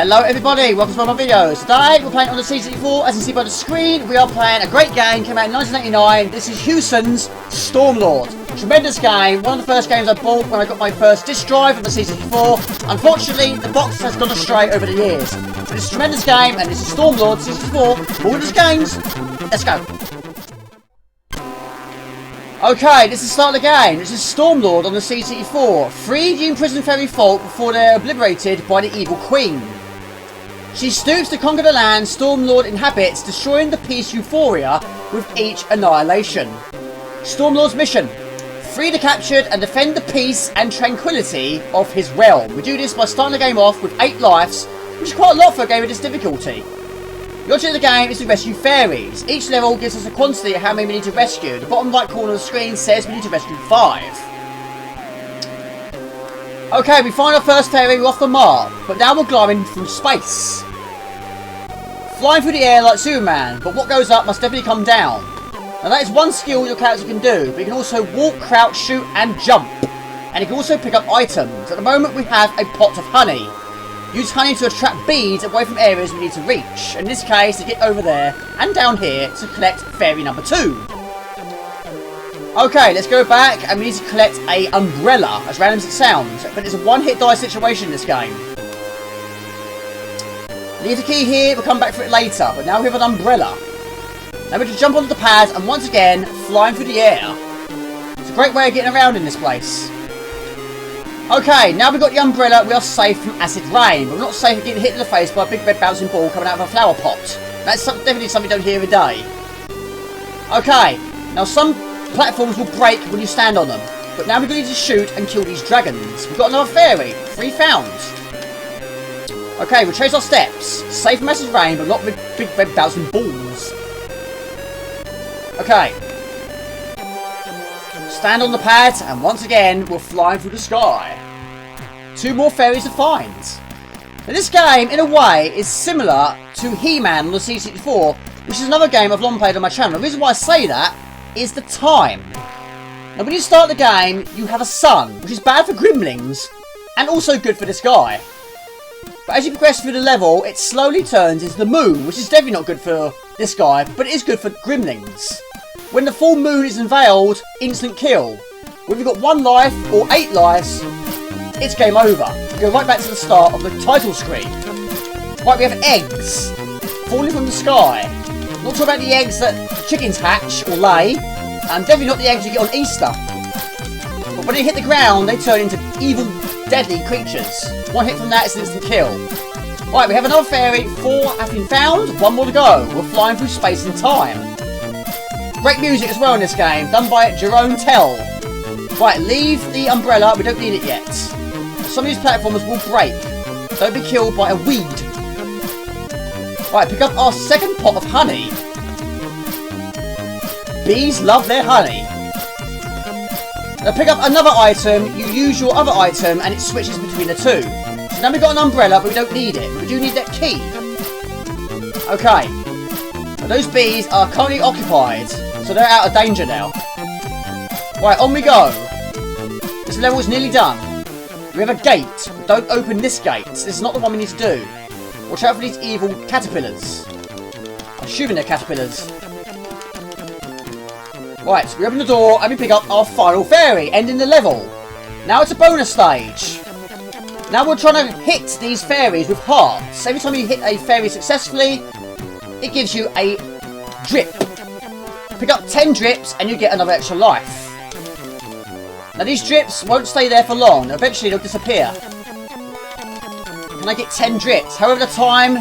Hello everybody, welcome to one of my videos. Today we're playing on the C64. As you can see by the screen, we are playing a great game, came out in 1989. This is Hewson's Stormlord. Tremendous game, one of the first games I bought when I got my first disc drive of the C64. Unfortunately, the box has gone astray over the years. But it's a tremendous game, and this is Stormlord C64. All of these games, let's go. Okay, this is the start of the game. This is Stormlord on the C64. Freed the imprisoned fairy folk before they're obliterated by the evil queen. She stoops to conquer the land Stormlord inhabits, destroying the peace euphoria with each annihilation. Stormlord's mission: free the captured and defend the peace and tranquility of his realm. We do this by starting the game off with 8 lives, which is quite a lot for a game of this difficulty. The object of the game is to rescue fairies. Each level gives us a quantity of how many we need to rescue. The bottom right corner of the screen says we need to rescue 5. Okay, we find our first fairy, we're off the mark, but now we're gliding through space. Flying through the air like Superman, but what goes up must definitely come down. Now that is one skill your character can do, but you can also walk, crouch, shoot and jump. And you can also pick up items. At the moment we have a pot of honey. Use honey to attract bees away from areas we need to reach. In this case, to get over there and down here to collect fairy number 2. Okay, let's go back and we need to collect a umbrella, as random as it sounds. But it's a one-hit die situation in this game. Leave the key here, we'll come back for it later. But now we have an umbrella. Now we can jump onto the pad and once again, flying through the air. It's a great way of getting around in this place. Okay, now we've got the umbrella, we are safe from acid rain. But we're not safe from getting hit in the face by a big red bouncing ball coming out of a flower pot. That's definitely something you don't hear every day. Okay, now some platforms will break when you stand on them. But now we're going to need to shoot and kill these dragons. We've got another fairy, 3 found. Okay, we'll trace our steps. Safe from acid rain, but not with big red bouncing balls. Okay. Stand on the pad, and once again, we're flying through the sky. 2 more fairies to find. Now this game, in a way, is similar to He-Man on the C64, which is another game I've long played on my channel. The reason why I say that is the time. Now when you start the game, you have a sun, which is bad for gremlins, and also good for this guy. But as you progress through the level, it slowly turns into the moon, which is definitely not good for this guy, but it is good for gremlins. When the full moon is unveiled, instant kill. When we've got 1 life or 8 lives, it's game over. We go right back to the start of the title screen. Right, we have eggs falling from the sky. Not sure about the eggs that chickens hatch or lay, and definitely not the eggs you get on Easter. But when they hit the ground, they turn into evil, deadly creatures. 1 hit from that is an instant kill. Right, we have another fairy. 4 have been found, 1 more to go. We're flying through space and time. Great music as well in this game, done by Jerome Tell. Right, leave the umbrella, we don't need it yet. Some of these platforms will break. Don't be killed by a weed. Right, pick up our second pot of honey. Bees love their honey. Now pick up another item, you use your other item and it switches between the 2. So now we've got an umbrella, but we don't need it. We do need that key. Okay. Now those bees are currently occupied. So they're out of danger now. Right, on we go. This level is nearly done. We have a gate. Don't open this gate. This is not the one we need to do. Watch out for these evil caterpillars. I'm assuming they're caterpillars. Right, so we open the door and we pick up our final fairy, ending the level. Now it's a bonus stage. Now we're trying to hit these fairies with hearts. Every time you hit a fairy successfully, it gives you a drip. Pick up 10 drips and you get another extra life. Now these drips won't stay there for long. Eventually they'll disappear. Can I get 10 drips? However, the time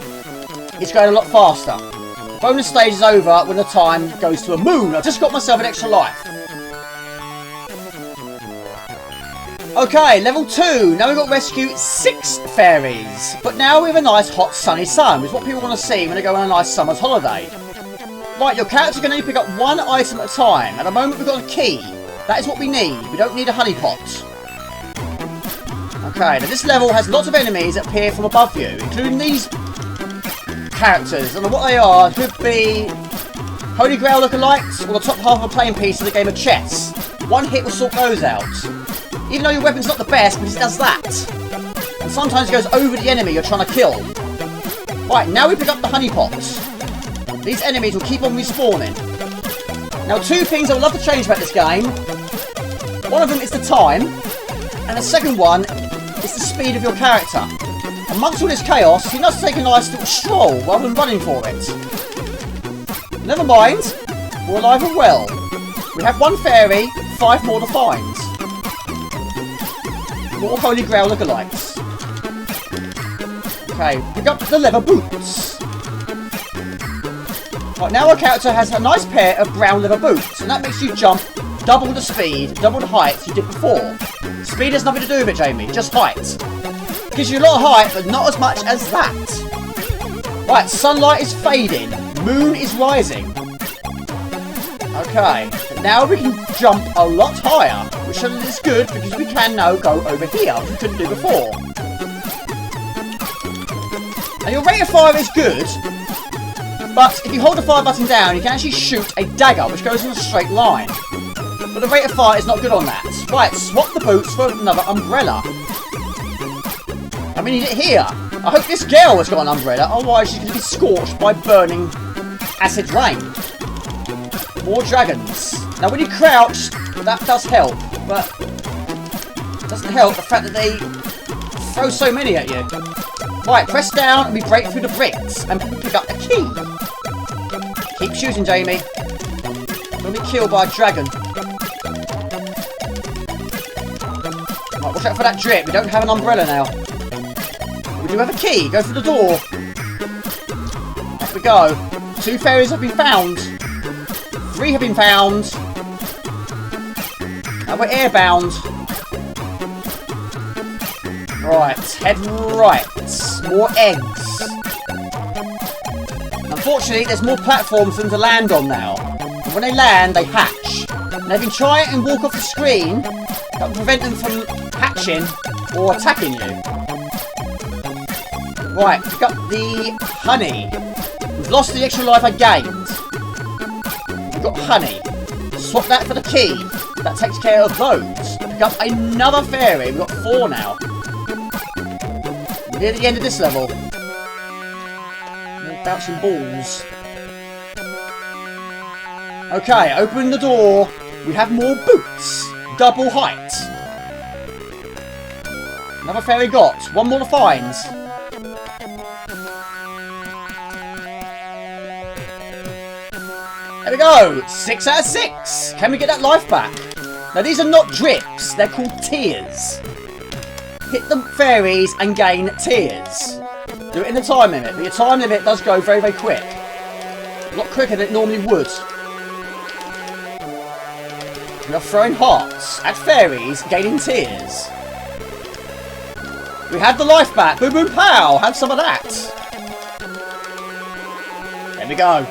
is going a lot faster. The bonus stage is over when the time goes to a moon. I've just got myself an extra life. Okay, level 2. Now we've got to rescue 6 fairies. But now we have a nice hot sunny sun, which is what people want to see when they go on a nice summer's holiday. Right, your character can only pick up 1 item at a time. At the moment we've got a key. That is what we need. We don't need a honey pot. Okay, now this level has lots of enemies that appear from above you, including these characters. I don't know what they are. It could be Holy Grail lookalikes or the top half of a playing piece of the game of chess. 1 hit will sort those out. Even though your weapon's not the best, but it does that. And sometimes it goes over the enemy you're trying to kill. Right, now we pick up the honey pots. These enemies will keep on respawning. Now, two things I would love to change about this game. One of them is the time, and the second one is the speed of your character. Amongst all this chaos, he does take a nice little stroll rather than running for it. Never mind, we're alive and well. We have one fairy, 5 more to find. More Holy Grail lookalikes. Okay, pick up the leather boots. Right, now our character has a nice pair of brown leather boots, and that makes you jump double the speed, double the height you did before. Speed has nothing to do with it, Jamie, just height. Gives you a lot of height, but not as much as that. Right, sunlight is fading, moon is rising. Okay, now we can jump a lot higher, which is good because we can now go over here, which we couldn't do before. And your rate of fire is good, but if you hold the fire button down, you can actually shoot a dagger, which goes in a straight line. But the rate of fire is not good on that. Right, swap the boots for another umbrella. And we need it here. I hope this girl has got an umbrella, otherwise she's going to be scorched by burning acid rain. More dragons. Now when you crouch, that does help, but it doesn't help the fact that they throw so many at you. Right, press down and we break through the bricks and pick up the key. Keep shooting, Jamie. Don't be killed by a dragon. Right, watch out for that drip. We don't have an umbrella now. We do have a key. Go through the door. Off we go. 2 fairies have been found. 3 have been found. And we're airbound. Right, head right. More eggs. Unfortunately, there's more platforms for them to land on now. And when they land, they hatch. And they can try and walk off the screen. That will prevent them from hatching or attacking you. Right, pick up the honey. We've lost the extra life I gained. We've got honey. Swap that for the key. That takes care of those. Pick up another fairy. We've got 4 now. We're near the end of this level. More bouncing balls. Okay, open the door. We have more boots. Double height. Another fairy got. 1 more to find. There we go. 6 out of 6. Can we get that life back? Now these are not drips. They're called tears. Hit the fairies and gain tears. Do it in the time limit. But your time limit does go very, very quick. A lot quicker than it normally would. We are throwing hearts at fairies, gaining tears. We have the life back. Boom, boom, pow. Have some of that. There we go.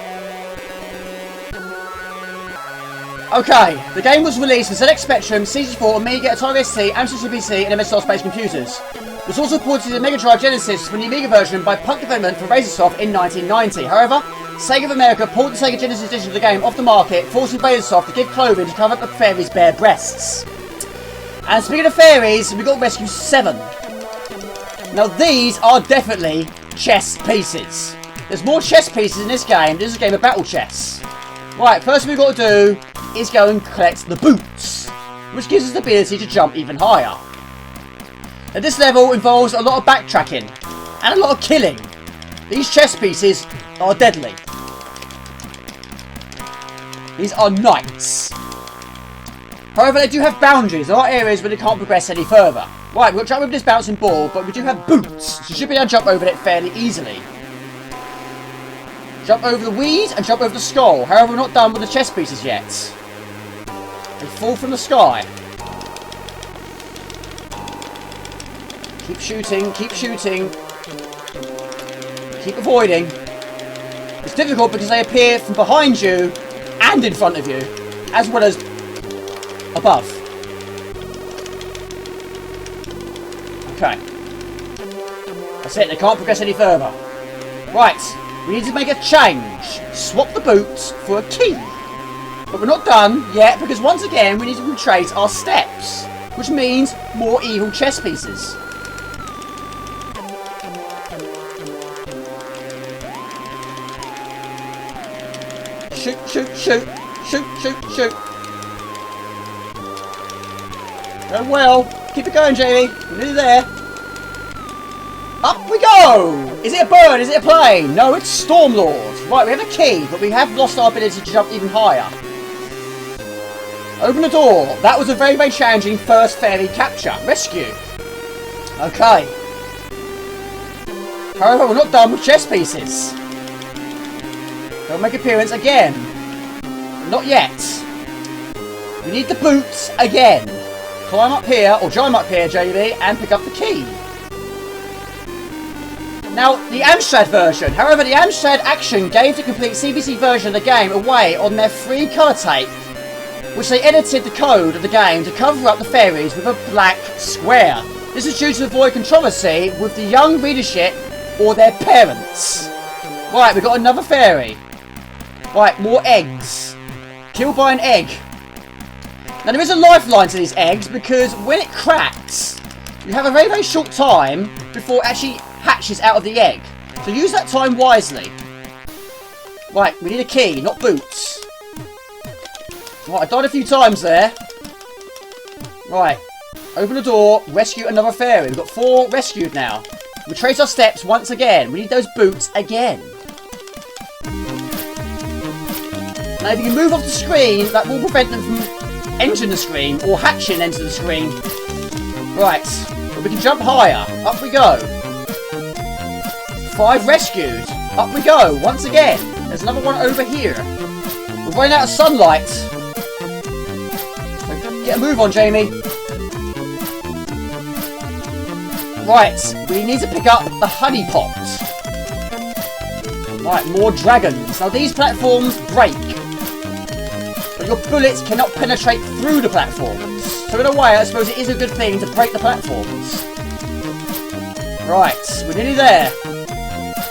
Okay, the game was released for ZX Spectrum, C64, Amiga, Atari ST, Amstrad PC, and MS-DOS-based computers. It was also ported to the Mega Drive Genesis from the Amiga version by Punk Development for Razorsoft in 1990. However, Sega of America pulled the Sega Genesis edition of the game off the market, forcing Razorsoft to give clothing to cover up the fairies' bare breasts. And speaking of fairies, we got Rescue 7. Now these are definitely chess pieces. There's more chess pieces in this game. This is a game of battle chess. Right, first thing we've got to do is go and collect the boots, which gives us the ability to jump even higher. Now this level involves a lot of backtracking and a lot of killing. These chess pieces are deadly. These are knights. However, they do have boundaries. There are areas where they can't progress any further. Right, we'll jump over this bouncing ball, but we do have boots, so you should be able to jump over it fairly easily. Jump over the weed and jump over the skull. However, we're not done with the chess pieces yet. They fall from the sky. Keep shooting, keep shooting. Keep avoiding. It's difficult because they appear from behind you and in front of you, as well as above. Okay. That's it, they can't progress any further. Right, we need to make a change. Swap the boots for a key. But we're not done yet, because once again we need to retrace our steps, which means more evil chess pieces. shoot, shoot, shoot. Shoot, shoot, shoot. Going well. Keep it going, Jamie. We're nearly there. Up we go! Is it a bird? Is it a plane? No, it's Stormlord. Right, we have a key, but we have lost our ability to jump even higher. Open the door. That was a very, very challenging first fairy capture. Rescue. Okay. However, we're not done with chess pieces. They'll make appearance again. Not yet. We need the boots again. Climb up here, or jump up here, JB, and pick up the key. Now, the Amstrad version. However, the Amstrad Action gave the complete CBC version of the game away on their free colour tape, which they edited the code of the game to cover up the fairies with a black square. This is due to avoid controversy with the young readership or their parents. Right, we've got another fairy. Right, more eggs. Killed by an egg. Now, there is a lifeline to these eggs because when it cracks, you have a very, very short time before it actually hatches out of the egg. So use that time wisely. Right, we need a key, not boots. Right, I died a few times there. Right, open the door, rescue another fairy. We've got 4 rescued now. We trace our steps once again. We need those boots again. Now, if you can move off the screen, that will prevent them from entering the screen or hatching into the screen. Right, but we can jump higher. Up we go. 5 rescued. Up we go, once again. There's another one over here. We're running out of sunlight. So get a move on, Jamie. Right, we need to pick up the honey pot. Right, more dragons. Now these platforms break, but your bullets cannot penetrate through the platforms. So in a way, I suppose it is a good thing to break the platforms. Right, we're nearly there.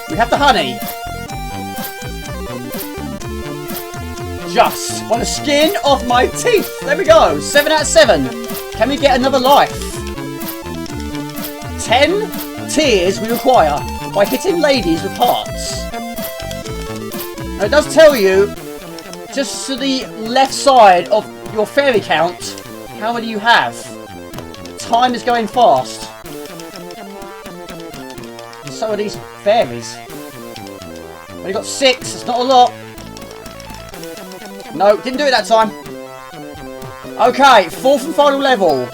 We have the honey. Just by the skin of my teeth. There we go. 7 out of 7. Can we get another life? 10 tears we require by hitting ladies with hearts. Now it does tell you, just to the left side of your fairy count, how many you have. Time is going fast. And so are these fairies. Only got 6, it's not a lot. No, didn't do it that time. Okay, 4th and final level.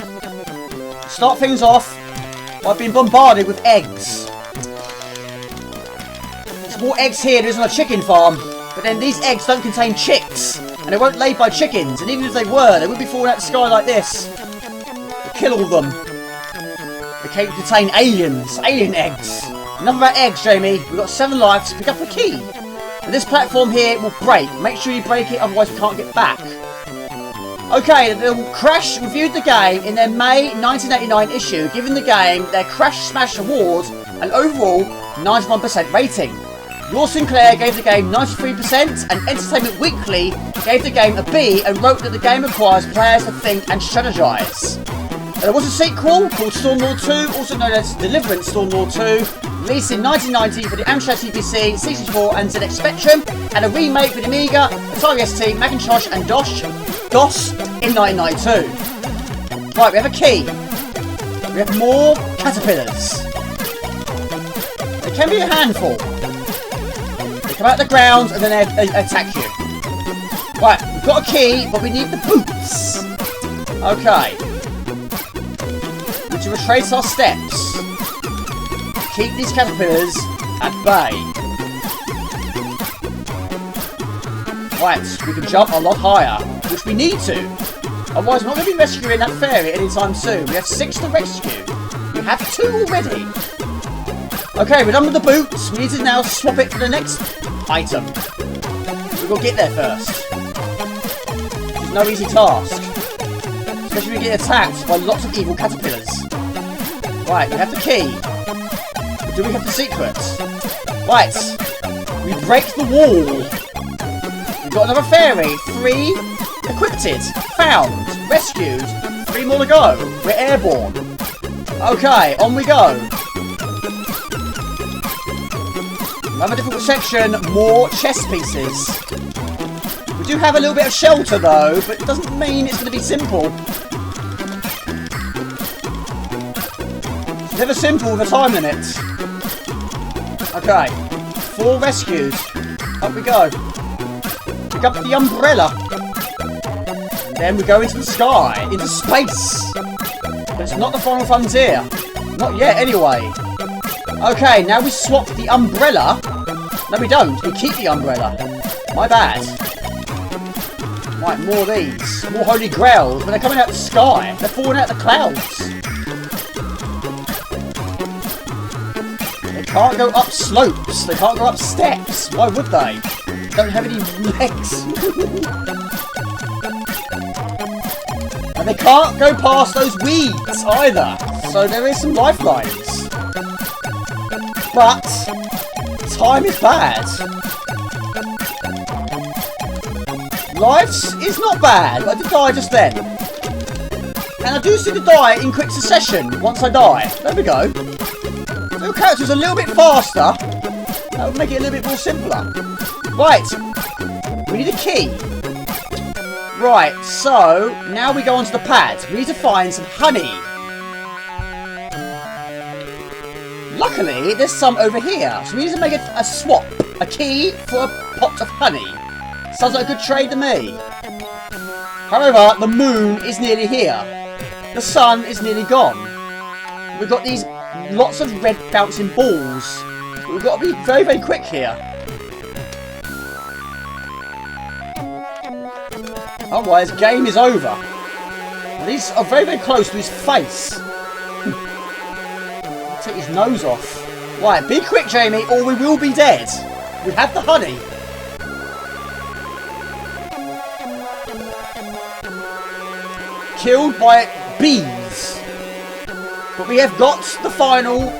Start things off. I've been bombarded with eggs. There's more eggs here than there is on a chicken farm. But then these eggs don't contain chicks. And they weren't laid by chickens. And even if they were, they wouldn't be falling out of the sky like this. We'll kill all of them. They contain aliens. Alien eggs. Enough about eggs, Jamie. We've got 7 lives to pick up the key. And this platform here will break. Make sure you break it, otherwise we can't get back. Okay, the Crash reviewed the game in their May 1989 issue, giving the game their Crash Smash Award an overall 91% rating. Lord Sinclair gave the game 93%, and Entertainment Weekly gave the game a B and wrote that the game requires players to think and strategize. There was a sequel called Stormlord 2, also known as Deliverance Stormlord 2, released in 1990 for the Amstrad CPC, C64 and ZX Spectrum, and a remake for the Amiga, Atari ST, Macintosh and DOS in 1992. Right, we have a key. We have more caterpillars. They can be a handful. They come out the ground and then they attack you. Right, we've got a key, but we need the boots. Okay. We need to retrace our steps. Keep these caterpillars at bay. Right, we can jump a lot higher, which we need to. Otherwise, we're not going to be rescuing that fairy anytime soon. We have 6 to rescue. We have 2 already. Okay, we're done with the boots. We need to now swap it for the next item. We've got to get there first. It's no easy task. Especially when we get attacked by lots of evil caterpillars. Right, we have the key. Do we have the secret? Right. We break the wall. We've got another fairy. 3 equipped. Found. Rescued. 3 more to go. We're airborne. Okay, on we go. Another difficult section. More chess pieces. We do have a little bit of shelter though, but it doesn't mean it's going to be simple. It's never simple with a time limit. Okay, 4 rescues. Up we go. Pick up the umbrella. And then we go into the sky, into space. But it's not the final frontier. Not yet, anyway. Okay, now we swap the umbrella. No, we don't. We keep the umbrella. My bad. Right, more of these. More holy grails. But they're coming out of the sky. They're falling out of the clouds. They can't go up slopes. They can't go up steps. Why would they? They don't have any legs. And they can't go past those weeds either. So there is some lifelines. But time is bad. Lives is not bad. I did die just then. And I do seem to die in quick succession once I die. There we go. So the character's a little bit faster. That would make it a little bit more simpler. Right. We need a key. Right, so now we go onto the pad. We need to find some honey. Luckily, there's some over here. So we need to make a swap. A key for a pot of honey. Sounds like a good trade to me. However, the moon is nearly here. The sun is nearly gone. We've got these lots of red bouncing balls. But we've got to be very, very quick here. Otherwise, game is over. And these are very, very close to his face. Take his nose off. Right, be quick, Jamie, or we will be dead. We have the honey. Killed by bees. But we have got the final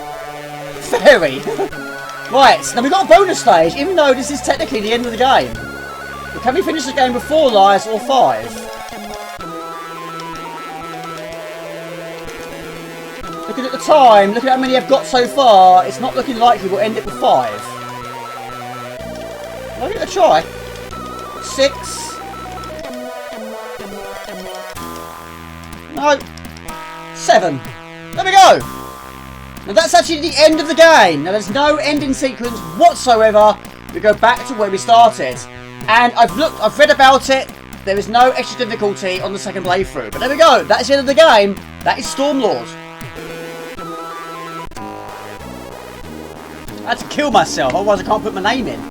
fairy. Right, now we've got a bonus stage, even though this is technically the end of the game. But can we finish the game with 4 lives or 5? Looking at the time, looking at how many I've got so far, it's not looking likely we'll end it with 5. I'll give it a try. 6. No. 7. There we go. Now that's actually the end of the game. Now there's no ending sequence whatsoever. We go back to where we started. And I've read about it. There is no extra difficulty on the second playthrough. But there we go. That's the end of the game. That is Stormlord. I had to kill myself, otherwise I can't put my name in.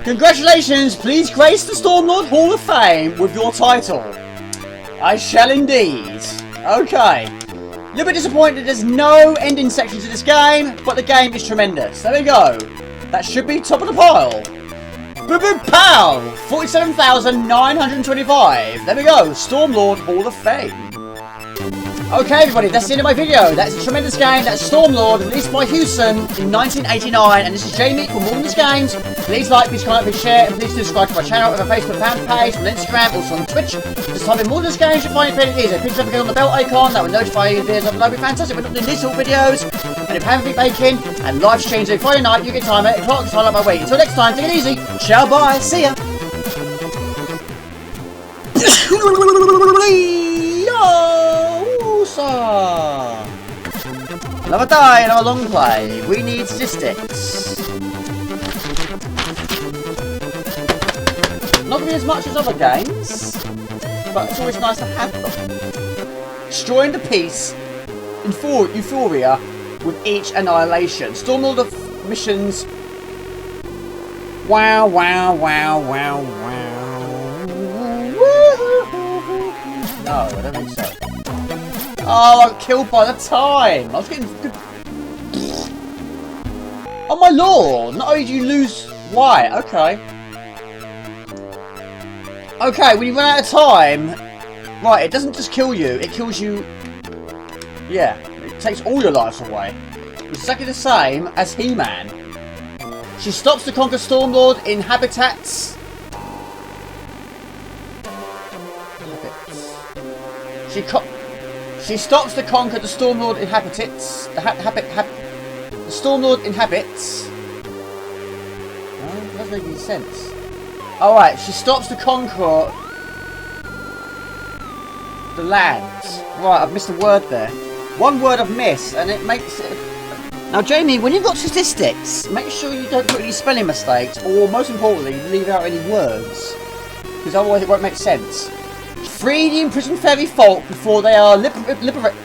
Congratulations, please grace the Stormlord Hall of Fame with your title. I shall indeed. Okay. A little bit disappointed there's no ending section to this game, but the game is tremendous. There we go. That should be top of the pile. Boom boom pow! 47,925. There we go. Stormlord Hall of Fame. Okay, everybody, that's the end of my video. That's a tremendous game. That's Stormlord, released by Hewson in 1989. And this is Jamie from More Than This Games. Please like, please comment, please share, and please subscribe to my channel. We have a Facebook fan page, on Instagram, also on Twitch. Just type in More Than This Games, you'll find it fairly easy. Please don't forget on the bell icon, that will notify you of videos up below. It'll be fantastic. We're not doing these sort of videos. And if haven't been baking, and live streams every Friday night, you get time at 8 o'clock, so I'll up my way. Until next time, take it easy. Ciao, bye, see ya. Another die, another long play. We need statistics. Not going to be as much as other games, but it's always nice to have them. Destroying the peace, euphoria with each annihilation. Stormlord of missions. Wow, wow, wow, wow, wow. No, I don't think so. Oh, I got killed by the time. I was getting good. Oh my lord! Not only do you lose. Why? Okay. Okay, when you run out of time, right? It doesn't just kill you; it kills you. Yeah, it takes all your lives away. It's exactly the same as He-Man. She stops to conquer Stormlord in habitats. She stops to conquer the Stormlord inhabits. The Stormlord inhabits. Well, that doesn't make any sense. Alright, she stops to conquer the land. Right, I've missed a word there. One word I've missed, and it makes it... Now, Jamie, when you've got statistics, make sure you don't put any spelling mistakes, or most importantly, leave out any words. Because otherwise it won't make sense. Free the imprisoned fairy folk before they are obliterated.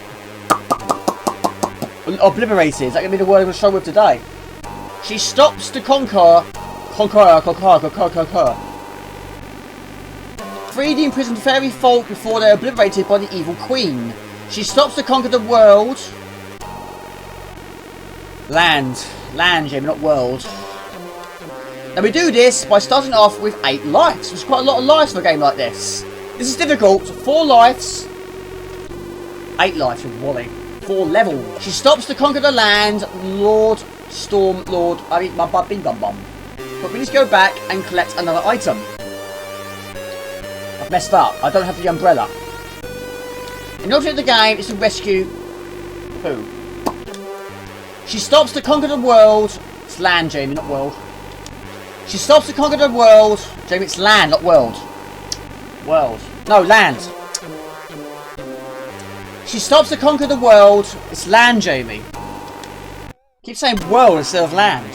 Is that going to be the word I'm going to show with today? She stops to conquer. Free the imprisoned fairy folk before they are obliterated by the evil queen. She stops to conquer the world. Land, Jamie, not world. Now we do this by starting off with 8 lives, which is quite a lot of lives for a game like this. This is difficult. 4 lives. 8 lives with Wally. 4 levels. She stops to conquer the land, Lord, Stormlord, bing bum bum. But we need to go back and collect another item. I've messed up. I don't have the umbrella. In order to the game is to rescue... who? She stops to conquer the world. It's land, Jamie, not world. She stops to conquer the world. Jamie, it's land, not world. World. No, land. She stops to conquer the world. It's land, Jamie. Keep saying world instead of land.